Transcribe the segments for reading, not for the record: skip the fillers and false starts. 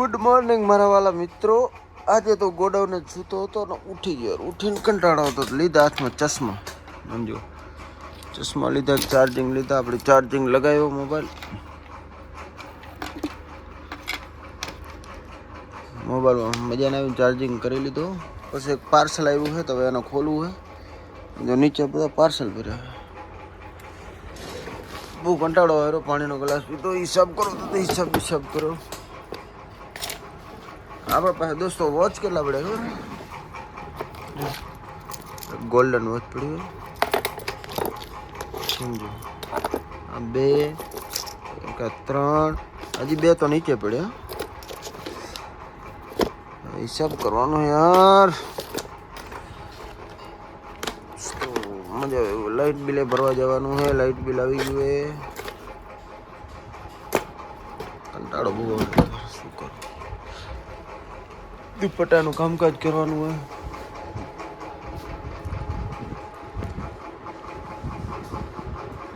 Good morning મારા વાલા મિત્રો. આજે તો ગોડાઉને સૂતો હતો ને ઉઠી ગયો. ઉઠીને કંટાળો હતો, લીધા હાથમાં ચશ્મા. સમજો, ચશ્મા લીધા, ચાર્જિંગ લીધા. આપણે ચાર્જિંગ લગાવ્યો મોબાઈલમાં મજા ના આવી, ચાર્જિંગ કરી લીધું. પછી એક પાર્સલ આવ્યું છે, તો હવે એને ખોલવું છે. જો નીચે બધા પાર્સલ ભર્યા. બહુ કંટાળો આવ્યો. પાણીનો ગ્લાસ પીધો. હિસાબ કરો તો હિસાબ કરો. આપણા પાસે દોસ્તો વોચ કેટલા પડે ખબર? ગોલ્ડન વોચ પડી હોય, સમજો. આ 2, 3, હજી 2 તો નીચે પડ્યા. હિસાબ કરવાનો યાર. મજા આવે. લાઇટ બિલે ભરવા જવાનું છે. લાઇટ બિલ આવી ગયું છે. કંટાળો બહુ આવે. શું કરું? દુપટ્ટાનું કામકાજ કરવાનું હોય.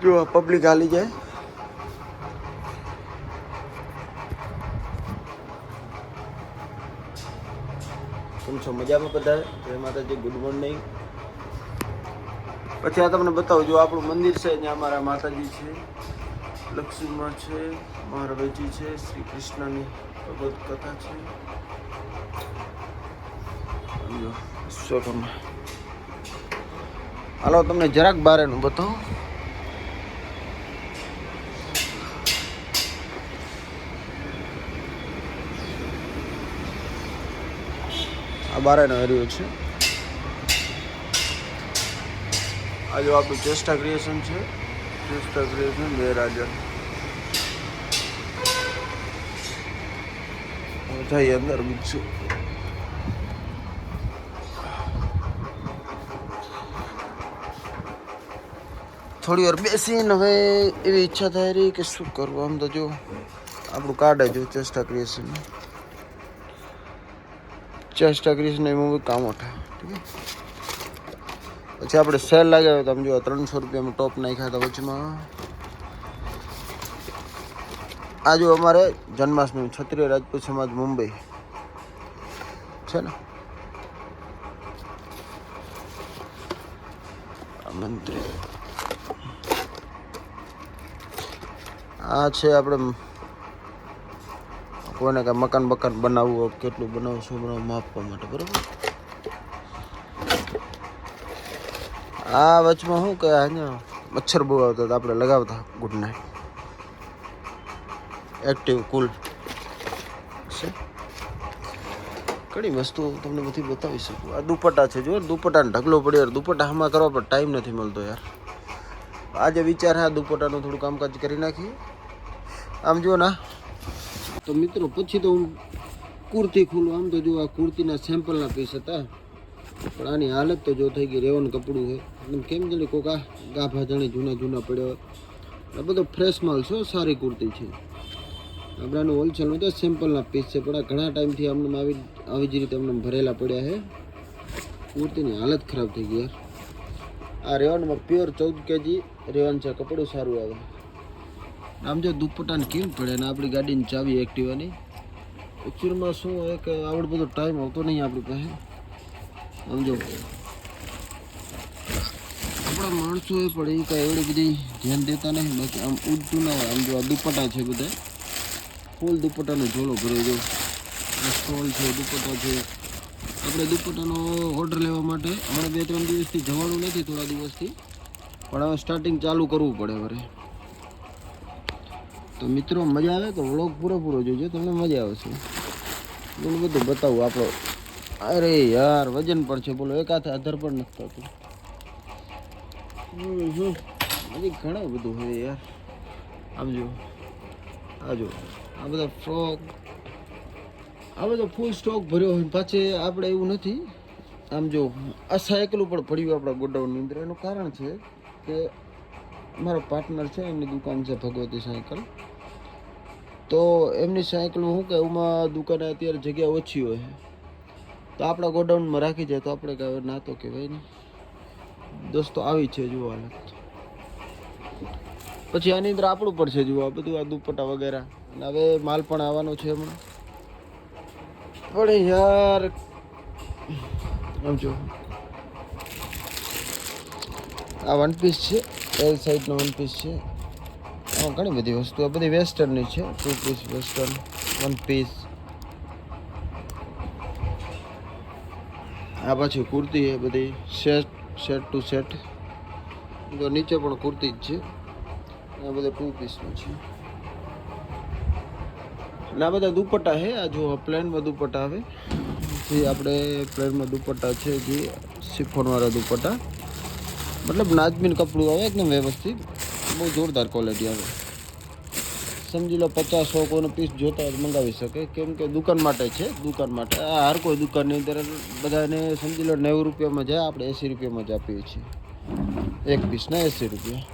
જો આ પબ્લિક હાલી જાય. કેમ છો? મજામાં બધા? જય માતાજી, ગુડ મોર્નિંગ. પછી આ તમને બતાવું. જો આપણું મંદિર છે, ત્યાં અમારા માતાજી છે, લક્ષ્મીમાં છે, મહારાજજી છે, શ્રી કૃષ્ણની ભગવત કથા છે. હાલો તમને જરાક બારેનું બતાવું. આ બારેનો એરિયો છે. આ જો આપણું ચેસ્ટા ક્રિએશન છે. ચેસ્ટા ક્રિએશન બે રાજા જઈએ અંદર બીજું. થોડી વાર બેસીને હવે એવી ઈચ્છા થાય રહી કે શું કરવું. આમ તો જો આપણું કાર્ડ જો ચેસ્ટા ક્રિએશન. ચેસ્ટા ક્રિએશન એમાં કામ ઉઠે. ઠીક છે. પછી આપણે સેલ લાગ્યા હોય તો આમ જો 300 રૂપિયામાં ટોપ નાખ્યા હતા વચમાં. આ જો અમારે જન્માષ્ટમી ક્ષત્રિય રાજપૂત સમાજ મુંબઈ છે ને, મંત્રી. આ છે આપણે કોઈને કાંઈ મકાન બનાવવું હોય, કેટલું બનાવવું, શું બનાવવું, માપવા માટે. બરાબર. આ વચમાં શું કહે, અહીંયા મચ્છર બહુ આવતા હતા, આપણે લગાવતા ગુડ નાઇટ એક્ટિવ કુલ છે. ઘણી વસ્તુ તમને બધી બતાવી શકું. આ દુપટ્ટા છે. જો દુપટ્ટાને ઢગલો પડ્યો યાર. દુપટ્ટા હમણાં કરવા પર ટાઈમ નથી મળતો યાર. આજે વિચાર હા દુપટ્ટાનું થોડું કામકાજ કરી નાખીએ. આમ જો ના તો મિત્રો પછી તો હું કુર્તી ખોલું. આમ તો જો આ કુર્તીના સેમ્પલના પીસ હતા, પણ આની હાલત તો જો થઈ ગઈ. રેવન કપડું છે. કેમ જાણે કોક આ ગાભા જાણે જૂના પડ્યા. આ બધો ફ્રેશ માલ છે. સારી કુર્તી છે. આપણાનું હોલસેલનું તો સેમ્પલના પીસ છે, પણ આ ઘણા ટાઈમથી અમને આવી જ રીતે અમને ભરેલા પડ્યા છે. કુર્તીની હાલત ખરાબ થઈ ગઈ યાર. આ રેવનમાં પ્યોર 14 kg રેવન છે. કપડું સારું આવે. આમ જો દુપટ્ટાને કેમ પડે ને આપણી ગાડીની ચાવી એક્ટિવાની. એકચ્યુઅલમાં શું હોય કે આવડો બધો ટાઈમ આવતો નહીં આપણી પાસે. આમ જો આપણા માણસો એ પડે એ કાંઈ એવડી બધી ધ્યાન દેતા નહીં. બાકી આમ ઉડતું ના હોય. આમ જો આ દુપટ્ટા છે બધા ફૂલ દુપટ્ટાનો ઝોલો ભરે. જો સ્ટોલ છે, દુપટ્ટા છે. આપણે દુપટ્ટાનો ઓર્ડર લેવા માટે હમણાં 2-3 દિવસથી જવાનું નથી, થોડા દિવસથી, પણ હવે સ્ટાર્ટિંગ ચાલુ કરવું પડે વરે. તો મિત્રો મજા આવે તો વ્લોગ પૂરો જોજો, તમને મજા આવશે. બોલો બધું બતાવું આપણો. અરે યાર વજન પણ છે. બોલો એક હાથે અધર પણ નથી થતું. હજી ઘણું બધું હોય યાર. આમ જો આ જો આ બધા ફ્રોક, આ બધો ફૂલ સ્ટોક ભર્યો હોય. પાછી આપણે એવું નથી. આમ જો આ સાયકલ ઉપર પડ્યું આપણા ગોડાઉનની અંદર. એનું કારણ છે કે મારો પાર્ટનર છે, એમની દુકાન છે ભગવતી સાયકલ. તો એમની સાયકલ શું કે એમાં દુકાને અત્યારે જગ્યા ઓછી હોય, તો આપણા ગોડાઉનમાં રાખી જાય તો આપણે કાંઈ ના તો કહેવાય નહીં. દોસ્તો આવી છે જુઓ હાલત. પછી આની અંદર આપણું પડશે જુઓ આ બધું, આ દુપટ્ટા વગેરે. અને હવે માલ પણ આવવાનો છે હમણાં. પણ યાર આમ જો આ વન પીસ છે, એલ સાઈઝનો વન પીસ છે. આમાં ઘણી બધી વસ્તુ, આ બધી વેસ્ટર્નની છે. 2 પીસ વેસ્ટર્ન, વન પીસ. આ પાછી કુર્તી છે બધી, સેટ ટુ સેટ. જો નીચે પણ કુર્તી જ છે. આ બધા 2 પીસનું છે. ના બધા દુપટ્ટા છે. આ જો પ્લેનમાં દુપટ્ટા આવે, જે આપણે પ્લેનમાં દુપટ્ટા છે, જે શિફોનવાળા દુપટ્ટા, મતલબ નાજમીન કપડું આવે એકદમ વ્યવસ્થિત, બહુ જોરદાર ક્વોલિટી આવે. સમજી લો 50-100 કોઈનો પીસ જોતા હોય મંગાવી શકે, કેમ કે દુકાન માટે છે. દુકાન માટે આ હર કોઈ દુકાનની અંદર બધાને સમજી લો 90 રૂપિયામાં જાય, આપણે 80 રૂપિયામાં જ આપીએ છીએ. એક પીસના 80 રૂપિયા.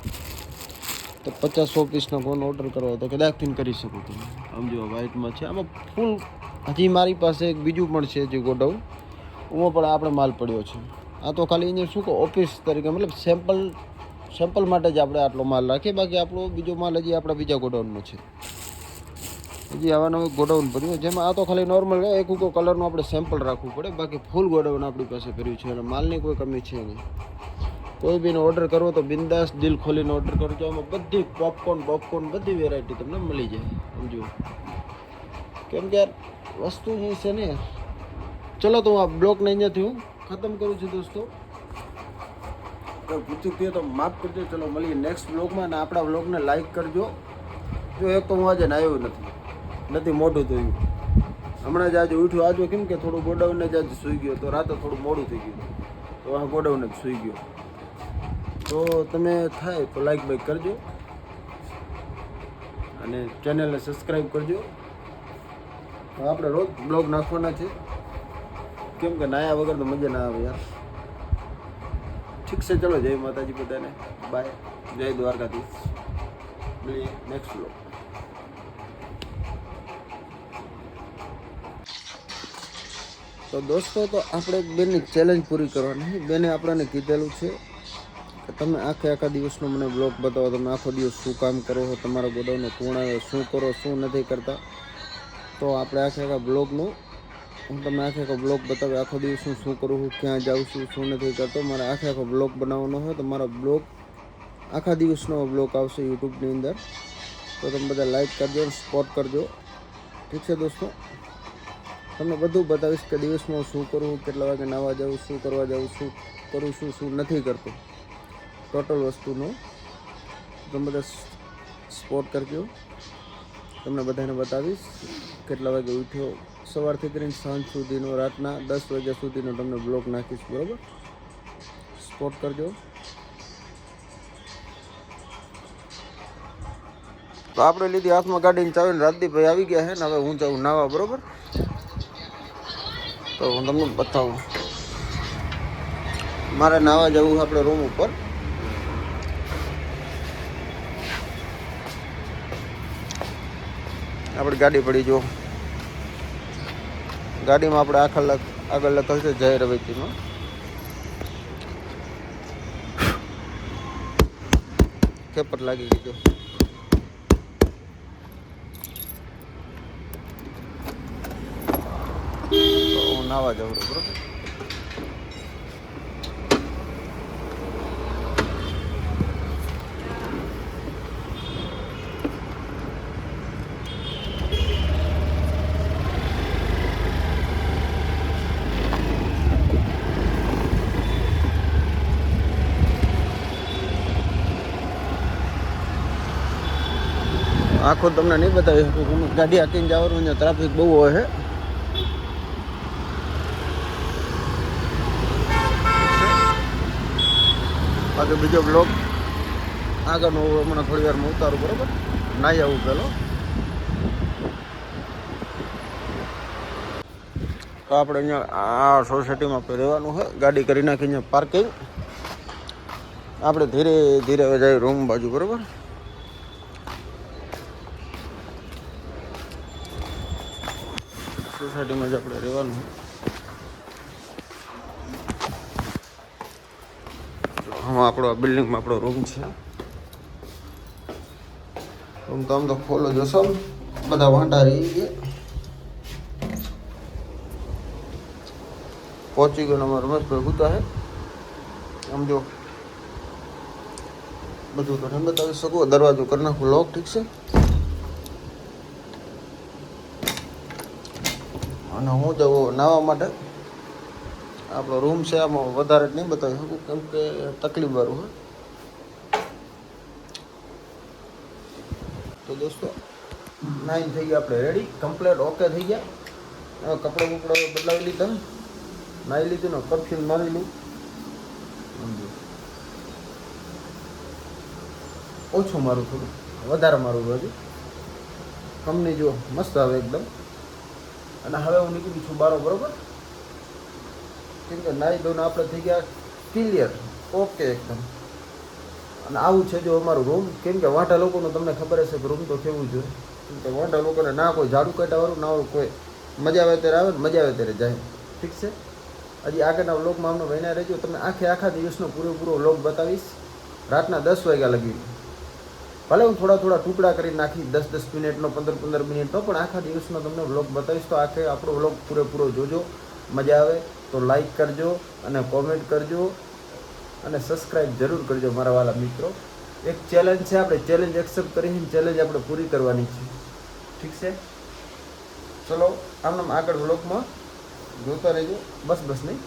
તો 50-100 પીસનો કોણ ઓર્ડર કરવા તો કદાચથી કરી શકો તમે. આમ જો વ્હાઇટમાં છે. આમાં ફૂલ હજી મારી પાસે એક બીજું પણ છે, જે ગોડાઉન, એમાં પણ આપણે માલ પડ્યો છે. આ તો ખાલી અહીંયા શું કહો ઓફિસ તરીકે, મતલબ સેમ્પલ માટે જ આપણે આટલો માલ રાખીએ. બાકી આપણો બીજો માલ હજી આપણા બીજા ગોડાઉનમાં છે. હજી આવા નવું ગોડાઉન ભર્યું, જેમાં આ તો ખાલી નોર્મલ એક ઉકો કલરનું આપણે સેમ્પલ રાખવું પડે. બાકી ફૂલ ગોડાઉન આપણી પાસે ભર્યું છે અને માલની કોઈ કમી છે નહીં. કોઈ બીને ઓર્ડર કરવો તો બિંદાસ દિલ ખોલીને ઓર્ડર કરજો. આમાં બધી પોપકોર્ન બધી વેરાયટી તમને મળી જાય. સમજો, કેમ કે યાર વસ્તુ જે છે ને. ચલો તો હું આ બ્લોગને અહીંયાથી હું ખતમ કરું છું દોસ્તો. કોઈ પૂછ્યું કહે તો માફ કરજો. ચલો મળીએ નેક્સ્ટ બ્લોગમાં. અને આપણા બ્લોગને લાઈક કરજો. જો એક તો હું આજે નાયો નથી મોઢું ધોયું. હમણાં જ આજે ઉઠ્યું. આજે કેમ કે થોડું ગોડાઉનને જ આજે સૂઈ ગયો, તો રાતે થોડું મોડું થઈ ગયું, તો આ ગોડાઉનને જ સૂઈ ગયો. તો તમે થાય તો લાઈક બાઈક કરજો અને ચેનલને સબસ્ક્રાઈબ કરજો. તો આપણે રોજ બ્લોગ નાખવાના છે, કેમ કે નાયા વગર તો મજા ના આવે યાર. ઠીક છે, ચલો જય માતાજી બધાને, બાય, જય દ્વારકાધીશ. મળીએ નેક્સ્ટ બ્લોગ. તો દોસ્તો, તો આપણે બેનની ચેલેન્જ પૂરી કરવાની. બેને આપણને કીધેલું છે કે તમે આખા દિવસનો મને બ્લોગ બતાવો. તમે આખો દિવસ શું કામ કરો છો, તમારા ગોડાઉનનો કોણ આવે, શું કરો, શું નથી કરતા. તો આપણે આખા બ્લોગનું હું તમને આખો બ્લોગ બતાવે. આખો દિવસ હું શું કરું છું, ક્યાં જાઉં છું, શું નથી કરતો. મારે આખો બ્લોગ બનાવવાનો હોય તો મારો બ્લોગ આખા દિવસનો બ્લોગ આવશે યુટ્યુબની અંદર. તો તમે બધા લાઈક કરજો અને સપોર્ટ કરજો. ઠીક છે દોસ્તો, તમને બધું બતાવીશ કે દિવસમાં હું શું કરું, કેટલા વાગે નાવા જાઉં, શું કરવા જાઉં, શું કરું છું, શું નથી કરતો. ટોટલ વસ્તુનો તમે બધા સપોર્ટ કરજો. તમને બધાને બતાવીશ કેટલા વાગે ઉઠ્યો, સવારથી કરીને સાંજ સુધીનો, રાતના 10 વાગ્યા સુધીનો તમને બ્લોગ નાખીશ. બરાબર, સપોર્ટ કરજો. તો આપણે લીધી હાથમાં ગાડીની ચાવીને રાજદીપભાઈ આવી ગયા છે ને. હવે હું જાઉં નાવા. બરાબર, તો હું તમને બતાવું. મારે નાવા જવું આપણે રૂમ ઉપર. આપણી ગાડી પડી. જો ગાડીમાં આપણે આગળ લખેલ છે જય રવેચીમાં. ખેપટ લાગી ગઈ. જો હું નાવા જાઉં. બરોબર, આખો તમને નહીં બતાવી શકું. ગાડી હાકીને જવાનું, અહીંયા ટ્રાફિક બહુ હોય છે. બાકી બીજો બ્લોગ આગળનો હમણાં થોડી વારમાં ઉતારું. બરાબર, નાહી આવું પેલો. તો આપણે અહીંયા આ સોસાયટીમાં રહેવાનું છે. ગાડી કરી નાખી અહીંયા પાર્કિંગ. આપણે ધીરે ધીરે હવે જાય રૂમ બાજુ. બરાબર, સોસાયટીમાં જ આપણે રહેવાનું. હા, આપણો આ બિલ્ડિંગમાં આપણો રૂમ છે. રૂમ તો આમ તો ફોલો જશો, બધા વાંટા રહી ગયા. પહોંચી ગયો અમારા રમેશભાઈ ગુતા હે આમ જો બધું તમને બતાવી શકું દરવાજો કરી નાખું લોક ઠીક છે અને હું જવું નાહવા માટે આપણો રૂમ છે આમાં વધારે જ નહીં બતાવી શકું કેમ કે તકલીફ વાળું હોય તો દોસ્તો નાઈન થઈ ગયા આપણે રેડી કમ્પ્લીટ ઓકે થઈ ગયા કપડાં બપડા બદલાવી લીધા નાહી લીધું ને પરફ્યુમ મારી લઉં ઓછું મારું થોડું વધારે મારું હજુ કંપની જો મસ્ત આવે એકદમ અને હવે હું નીકળી છું બારો બરોબર કેમ કે નાહી ધોઈને આપણે થઈ ગયા ક્લિયર ઓકે એકદમ અને આવું છે જો અમારું રૂમ કેમ કે વાંટા લોકોનું તમને ખબર હશે કે રૂમ તો કેવું જોઈએ કેમ કે વાંટા લોકોને ના કોઈ ઝાડુ કાઢાવાળું ના હોય કોઈ મજા આવે ત્યારે આવે ને મજા આવે ત્યારે જાય ઠીક છે હજી આગળના વ્લોગમાં અમને વહીના રહેજો તમને આખા દિવસનો પૂરેપૂરો વ્લોગ બતાવીશ રાતના 10 વાગ્યા લગી ભલે હું થોડા ટુકડા કરી નાખી 10 મિનિટનો 15 મિનિટનો પણ આખા દિવસનો તમને વ્લોગ બતાવીશ તો આખે આપણો વ્લોગ પૂરેપૂરો જોજો મજા આવે તો લાઈક કરજો અને કોમેન્ટ કરજો અને સબસ્ક્રાઈબ જરૂર કરજો મારા વાલા મિત્રો એક ચેલેન્જ છે આપણે ચેલેન્જ એક્સેપ્ટ કરીને ચેલેન્જ આપણે પૂરી કરવાની છે ઠીક છે ચલો આમ આગળ વ્લોગમાં જોતા રહેજો બસ નહીં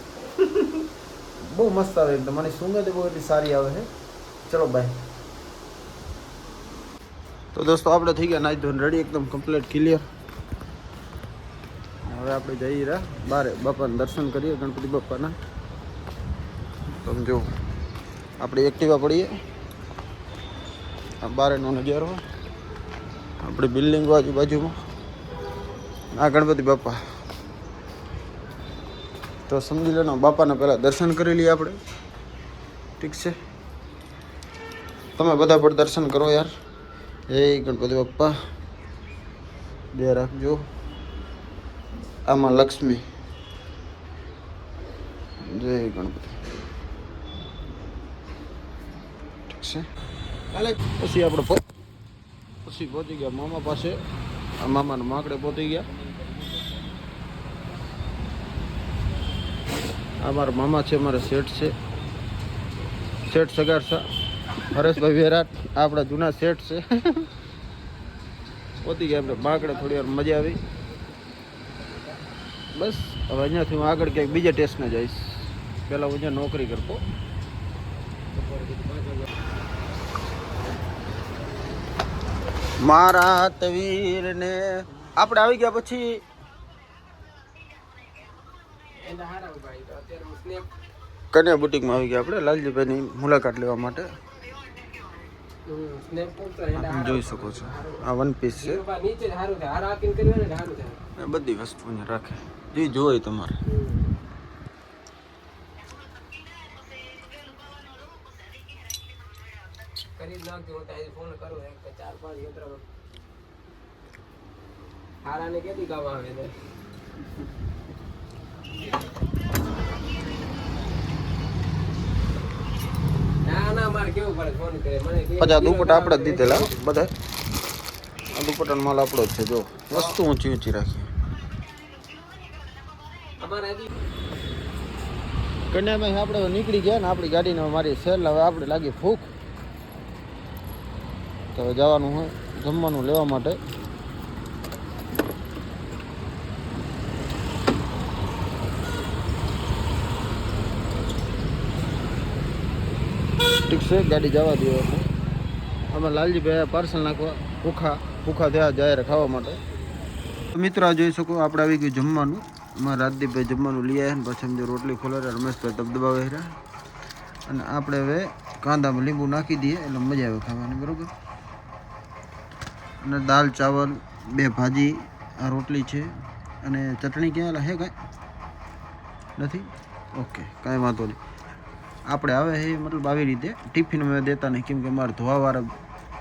બહુ મસ્ત આવે એકદમ મને સુગંધ બહુ એટલી સારી આવે છે ચલો બાય તો દોસ્તો આપણે થઈ ગયા નાઈ ધોઈને રેડી એકદમ કમ્પ્લીટ ક્લિયર હવે આપણે જઈ રહ્યા બારે બાપાના દર્શન કરીએ ગણપતિ બાપાના તમે જો આપણે એક્ટિવા પડીએ આ બારેનો નજારો આપણી બિલ્ડિંગ બાજુમાં આ ગણપતિ બાપા તો સમજી લો ને બાપાના પહેલાં દર્શન કરી લઈએ આપણે ઠીક છે તમે બધા પણ દર્શન કરો યાર જય ગણપતિ બાપ્પા બે રાખજો આમાં લક્ષ્મી જય ગણપતિ ઠીક છે પછી આપણે પહોંચી ગયા મામા પાસે આ મામાના માકડે પહોંચી ગયા આ મારા મામા છે મારા શેઠ છે શેઠ સગારસા હરેશભાઈ વેરાટ આપણા જૂના શેઠ છે પહોંચી ગયા આપણે માકડે થોડી વાર મજા આવી બસ હવે અહીંયાથી હું આગળ ક્યાંક બીજા ટેસ્ટને જઈશ પહેલાં હું અહીંયા નોકરી કરતો મારા તવીરને આપણે આવી ગયા પછી કન્યા બુટીકમાં આવી ગયા આપણે લાલજીભાઈની મુલાકાત લેવા માટે જોઈ શકો છો આ વન પીસ છે બધી વસ્તુ અહીંયા રાખે જે જોઈ તમારે પછી આ દુપટ્ટા આપણે જ દીધેલા બધા આ દુપટ્ટાનો માલ આપણો જ છે જો વસ્તુ ઊંચી રાખીએ કન્યાભાઈ આપણે નીકળી ગયા ને આપણી ગાડીને મારી સેલ હવે આપણે લાગી ભૂખ તો હવે જવાનું હોય જમવાનું લેવા માટે ઠીક છે ગાડી જવા દઈએ અમે લાલજીભાઈ પાર્સલ નાખવા ભૂખા થયા જાય ખાવા માટે મિત્રો જોઈ શકો આપણે આવી ગયું જમવાનું એમાં રાજદીપભાઈ જમવાનું લઈ આવ્યા ને પછી સમજો રોટલી ખોલાવે રમેશભાઈ દબદબાવે રહ્યા અને આપણે હવે કાંદામાં લીંબુ નાખી દઈએ એટલે મજા આવે ખાવાની બરાબર અને દાલ ચાવલ 2 ભાજી આ રોટલી છે અને ચટણી ક્યાં હે કાંઈ નથી ઓકે કાંઈ વાંધો નહીં આપણે આવે છે મતલબ આવી રીતે ટિફિન મેં દેતા નહીં કેમ કે મારે ધોવાવાળા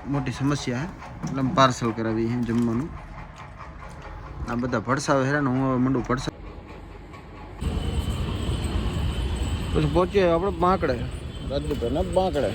મોટી સમસ્યા છે એટલે અમે પાર્સલ કરાવી છે જમવાનું આ બધા ભરસાવે હેરાન હું હવે મંડું ભરસા પછી પહોંચીએ આપણે બાંકડે રાજદીપભાઈના બાંકડે